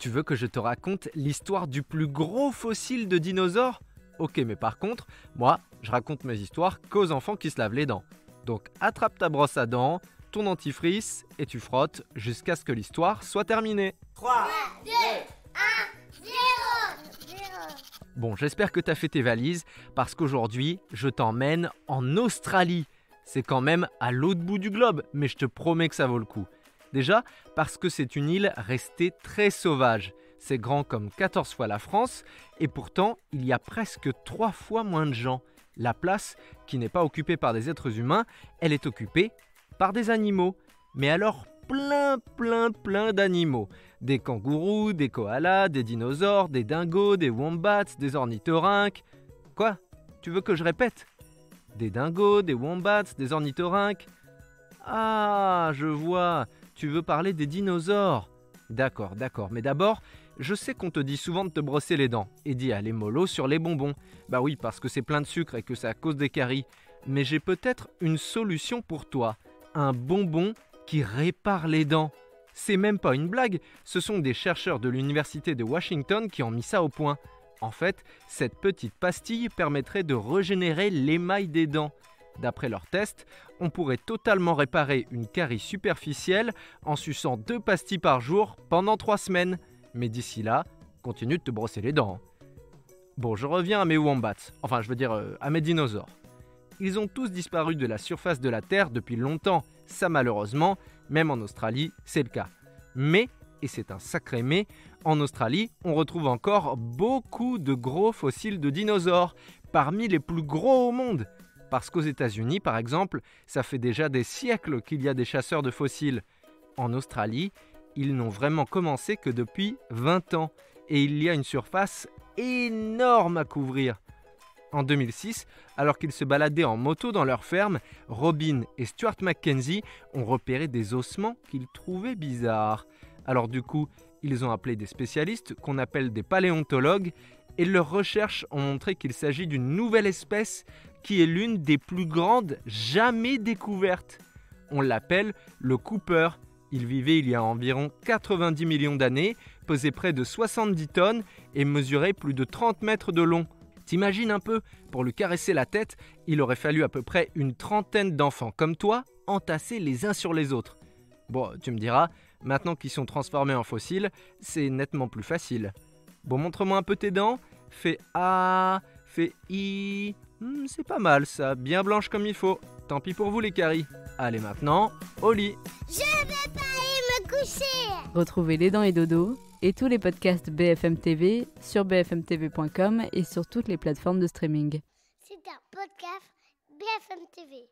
Tu veux que je te raconte l'histoire du plus gros fossile de dinosaure ? Ok, mais par contre, moi, je raconte mes histoires qu'aux enfants qui se lavent les dents. Donc attrape ta brosse à dents, ton dentifrice et tu frottes jusqu'à ce que l'histoire soit terminée. 3, 2, 1, 0. Bon, j'espère que t'as fait tes valises parce qu'aujourd'hui, je t'emmène en Australie. C'est quand même à l'autre bout du globe, mais je te promets que ça vaut le coup. Déjà, parce que c'est une île restée très sauvage. C'est grand comme 14 fois la France et pourtant, il y a presque 3 fois moins de gens. La place, qui n'est pas occupée par des êtres humains, elle est occupée par des animaux. Mais alors plein d'animaux. Des kangourous, des koalas, des dinosaures, des dingos, des wombats, des ornithorynques. Quoi ? Tu veux que je répète ? Des dingos, des wombats, des ornithorynques. Ah, je vois. Tu veux parler des dinosaures. D'accord. Mais d'abord, je sais qu'on te dit souvent de te brosser les dents et d'y aller mollo sur les bonbons. Bah oui, parce que c'est plein de sucre et que ça cause des caries. Mais j'ai peut-être une solution pour toi. Un bonbon qui répare les dents. C'est même pas une blague, ce sont des chercheurs de l'université de Washington qui ont mis ça au point. En fait, cette petite pastille permettrait de régénérer l'émail des dents. D'après leurs tests, on pourrait totalement réparer une carie superficielle en suçant 2 pastilles par jour pendant 3 semaines. Mais d'ici là, continue de te brosser les dents. Bon, je reviens à mes wombats, enfin je veux dire à mes dinosaures. Ils ont tous disparu de la surface de la Terre depuis longtemps. Ça malheureusement, même en Australie, c'est le cas. Mais, et c'est un sacré mais, en Australie, on retrouve encore beaucoup de gros fossiles de dinosaures, parmi les plus gros au monde. Parce qu'aux États-Unis, par exemple, ça fait déjà des siècles qu'il y a des chasseurs de fossiles. En Australie, ils n'ont vraiment commencé que depuis 20 ans. Et il y a une surface énorme à couvrir. En 2006, alors qu'ils se baladaient en moto dans leur ferme, Robin et Stuart Mackenzie ont repéré des ossements qu'ils trouvaient bizarres. Alors du coup, ils ont appelé des spécialistes qu'on appelle des paléontologues et leurs recherches ont montré qu'il s'agit d'une nouvelle espèce qui est l'une des plus grandes jamais découvertes. On l'appelle le Cooper. Il vivait il y a environ 90 millions d'années, pesait près de 70 tonnes et mesurait plus de 30 mètres de long. T'imagines un peu, pour lui caresser la tête, il aurait fallu à peu près une trentaine d'enfants comme toi, entassés les uns sur les autres. Bon, tu me diras, maintenant qu'ils sont transformés en fossiles, c'est nettement plus facile. Bon, montre-moi un peu tes dents. Fais A, fais I. C'est pas mal ça, bien blanche comme il faut. Tant pis pour vous les caries. Allez maintenant, au lit. Je vais pas aller me coucher. Retrouvez Les Dents et Dodo et tous les podcasts BFM TV sur bfmtv.com et sur toutes les plateformes de streaming. C'est un podcast BFM TV.